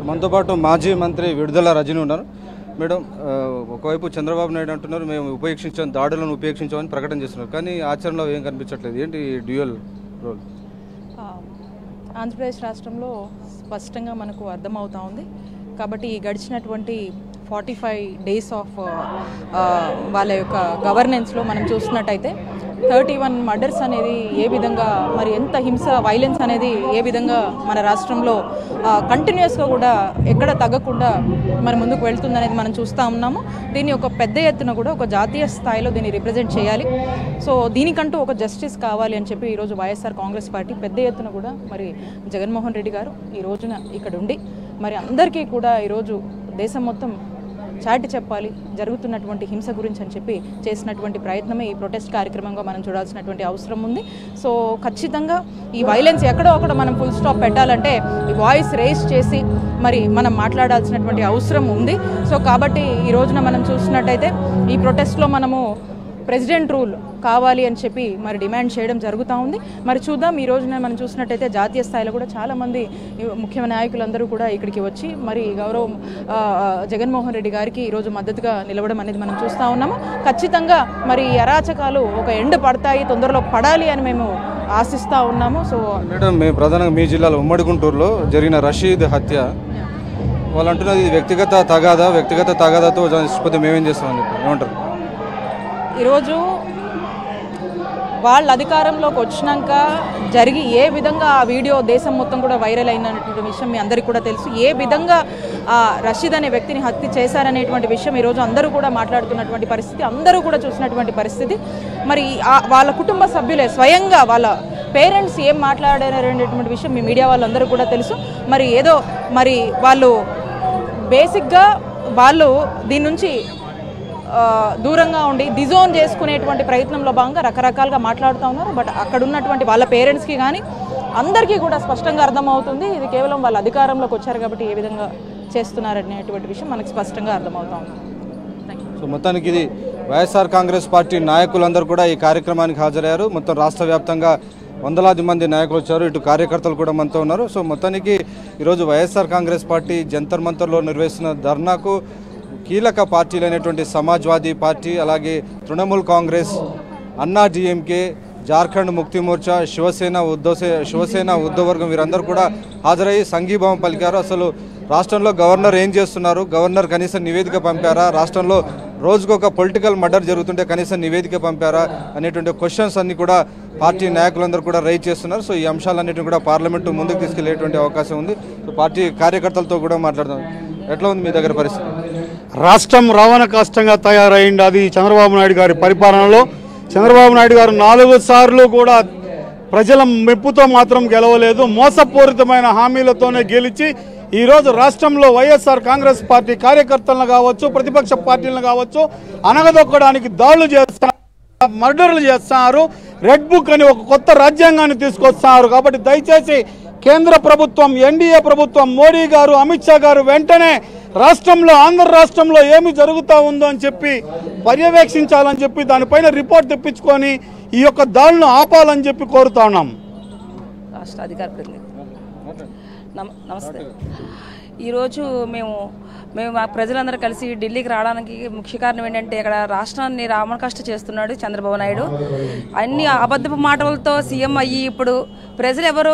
మనతో పాటు మాజీ మంత్రి విడుదల రజని ఉన్నారు. మేడం, ఒకవైపు చంద్రబాబు నాయుడు అంటున్నారు మేము ఉపేక్షించాం, దాడులను ఉపేక్షించామని ప్రకటన చేస్తున్నారు, కానీ ఆచరణలో ఏం కనిపించట్లేదు. ఏంటి డ్యూయల్ రోల్? ఆంధ్రప్రదేశ్ రాష్ట్రంలో స్పష్టంగా మనకు అర్థమవుతా ఉంది. కాబట్టి ఈ గడిచినటువంటి 45 డేస్ ఆఫ్ వాళ్ళ యొక్క గవర్నెన్స్లో మనం చూస్తున్నట్టయితే 31 మర్డర్స్ అనేది ఏ విధంగా, మరి ఎంత హింస, వైలెన్స్ అనేది ఏ విధంగా మన రాష్ట్రంలో కంటిన్యూస్గా కూడా ఎక్కడ తగ్గకుండా మరి ముందుకు వెళ్తుందనేది మనం చూస్తూ ఉన్నాము. దీన్ని ఒక పెద్ద ఎత్తున కూడా ఒక జాతీయ స్థాయిలో దీన్ని రిప్రజెంట్ చేయాలి. సో దీనికంటూ ఒక జస్టిస్ కావాలి అని చెప్పి ఈరోజు వైఎస్ఆర్ కాంగ్రెస్ పార్టీ పెద్ద ఎత్తున కూడా మరి జగన్మోహన్ రెడ్డి గారు ఈ రోజున ఇక్కడ ఉండి మరి అందరికీ కూడా ఈరోజు దేశం మొత్తం చాటి చెప్పాలి జరుగుతున్నటువంటి హింస గురించి అని చెప్పి చేసినటువంటి ప్రయత్నమే ఈ ప్రొటెస్ట్ కార్యక్రమంగా మనం చూడాల్సినటువంటి అవసరం ఉంది. సో ఖచ్చితంగా ఈ వైలెన్స్ ఎక్కడో అక్కడ మనం ఫుల్ స్టాప్ పెట్టాలంటే ఈ వాయిస్ రేస్ చేసి మరి మనం మాట్లాడాల్సినటువంటి అవసరం ఉంది. సో కాబట్టి ఈ రోజున మనం చూసినట్టయితే ఈ ప్రొటెస్ట్లో మనము ప్రెసిడెంట్ రూల్ కావాలి అని చెప్పి మరి డిమాండ్ చేయడం జరుగుతూ ఉంది. మరి చూద్దాం, ఈ రోజున మనం చూసినట్టయితే జాతీయ స్థాయిలో కూడా చాలామంది ముఖ్య నాయకులందరూ కూడా ఇక్కడికి వచ్చి మరి గౌరవం జగన్మోహన్ రెడ్డి గారికి ఈరోజు మద్దతుగా నిలవడం అనేది మనం చూస్తూ ఉన్నాము. ఖచ్చితంగా మరి ఈ అరాచకాలు ఒక ఎండ్ పడతాయి, తొందరలో పడాలి అని మేము ఆశిస్తూ ఉన్నాము. సో మేడం, మేము ప్రధానంగా మీ జిల్లాలో ఉమ్మడి గుంటూరులో జరిగిన రషీద్ హత్య, వాళ్ళు అంటున్నది ఇది వ్యక్తిగత తగాదాతో చనిపోతే మేమేం చేస్తామని చెప్పి ఏమంటారు? ఈరోజు వాళ్ళ అధికారంలోకి వచ్చినాక జరిగి ఏ విధంగా ఆ వీడియో దేశం మొత్తం కూడా వైరల్ అయినటువంటి విషయం మీ అందరికీ కూడా తెలుసు. ఏ విధంగా రషీద్ అనే వ్యక్తిని హత్య చేశారనేటువంటి విషయం ఈరోజు అందరూ కూడా మాట్లాడుతున్నటువంటి పరిస్థితి, అందరూ కూడా చూసినటువంటి పరిస్థితి. మరి వాళ్ళ కుటుంబ సభ్యులే స్వయంగా వాళ్ళ పేరెంట్స్ ఏం మాట్లాడారనేటువంటి విషయం మీ మీడియా వాళ్ళందరూ కూడా తెలుసు. మరి వాళ్ళు బేసిక్గా వాళ్ళు దీని నుంచి దూరంగా ఉండి డిజోన్ చేసుకునేటువంటి ప్రయత్నంలో భాగంగా రకరకాలుగా మాట్లాడుతూ ఉన్నారు. బట్ అక్కడ ఉన్నటువంటి వాళ్ళ పేరెంట్స్కి కానీ అందరికీ కూడా స్పష్టంగా అర్థమవుతుంది ఇది కేవలం వాళ్ళ అధికారంలోకి వచ్చారు కాబట్టి ఏ విధంగా చేస్తున్నారనేటువంటి విషయం మనకు స్పష్టంగా అర్థమవుతా ఉంది. సో మొత్తానికి ఇది వైఎస్ఆర్ కాంగ్రెస్ పార్టీ నాయకులందరూ కూడా ఈ కార్యక్రమానికి హాజరయ్యారు. మొత్తం రాష్ట్ర వ్యాప్తంగా వందలాది మంది నాయకులు వచ్చారు, ఇటు కార్యకర్తలు కూడా మనతో ఉన్నారు. సో మొత్తానికి ఈరోజు వైఎస్ఆర్ కాంగ్రెస్ పార్టీ జంతర్ మంతర్లో నిర్వహిస్తున్న ధర్నాకు కీలక పార్టీలైనటువంటి సమాజ్వాదీ పార్టీ, అలాగే తృణమూల్ కాంగ్రెస్, అన్నా డిఎంకే, జార్ఖండ్ ముక్తి మోర్చా, శివసేన ఉద్ధవర్గం వీరందరూ కూడా హాజరయ్యి సంఘీభావం పలికారు. అసలు రాష్ట్రంలో గవర్నర్ ఏం చేస్తున్నారు, గవర్నర్ కనీసం నివేదిక పంపారా, రాష్ట్రంలో రోజుకొక పొలిటికల్ మర్డర్ జరుగుతుంటే కనీసం నివేదిక పంపారా అనేటువంటి క్వశ్చన్స్ అన్ని కూడా పార్టీ నాయకులందరూ కూడా రైజ్ చేస్తున్నారు. సో ఈ అంశాలన్నింటినీ కూడా పార్లమెంటు ముందుకు తీసుకెళ్లేటువంటి అవకాశం ఉంది. సో పార్టీ కార్యకర్తలతో కూడా మాట్లాడదాం. ఎట్లా ఉంది మీ దగ్గర పరిస్థితి? రాష్ట్రం రావణ కష్టంగా తయారైంది. అది చంద్రబాబు నాయుడు గారి పరిపాలనలో. చంద్రబాబు నాయుడు గారు 4 సార్లు కూడా ప్రజల మెప్పుతో మాత్రం గెలవలేదు, మోసపూరితమైన హామీలతోనే గెలిచి ఈరోజు రాష్ట్రంలో వైఎస్ఆర్ కాంగ్రెస్ పార్టీ కార్యకర్తలను కావచ్చు, ప్రతిపక్ష పార్టీలను కావచ్చు అనగదొక్కడానికి దాడులు చేస్తున్నారు, మర్డర్లు చేస్తున్నారు, రెడ్ బుక్ అని ఒక కొత్త రాజ్యాంగాన్ని తీసుకొస్తున్నారు. కాబట్టి దయచేసి కేంద్ర ప్రభుత్వం, ఎన్డీఏ ప్రభుత్వం, మోడీ గారు, అమిత్ షా గారు వెంటనే రాష్ట్రంలో, ఆంధ్ర రాష్ట్రంలో ఏమి జరుగుతూ ఉందో అని చెప్పి పర్యవేక్షించాలని చెప్పి దానిపైన రిపోర్ట్ తెప్పించుకొని ఈ యొక్క దాడులను ఆపాలని చెప్పి కోరుతా ఉన్నాం. రాష్ట్ర అధికార ప్రతినిధి నమస్తే. ఈరోజు మేము మా ప్రజలందరూ కలిసి ఢిల్లీకి రావడానికి ముఖ్య కారణం ఏంటంటే ఇక్కడ రాష్ట్రాన్ని రామకష్ట చేస్తున్నాడు చంద్రబాబు నాయుడు. అన్ని అబద్ధపు మాటలతో సీఎం అయ్యి ఇప్పుడు ప్రజలు ఎవరు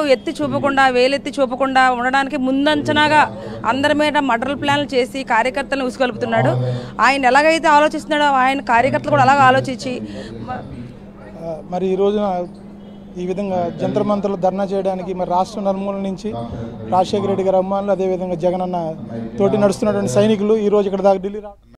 వేలెత్తి చూపకుండా ఉండడానికి ముందంచనాగా అందరి మీద మర్డర్ ప్లాన్లు చేసి కార్యకర్తలను ఉసుగొలుపుతున్నాడు. ఆయన ఎలాగైతే ఆలోచిస్తున్నాడో ఆయన కార్యకర్తలు కూడా అలాగ ఆలోచించి మరి ఈ రోజున ఈ విధంగా జంతర్ మంతర్లు ధర్నా చేయడానికి మరి రాష్ట్ర నలుమూల నుంచి రాజశేఖర రెడ్డి గారి అభిమానులు, అదేవిధంగా జగనన్న తోటి నడుస్తున్నటువంటి సైనికులు ఈరోజు ఇక్కడ దాకా ఢిల్లీ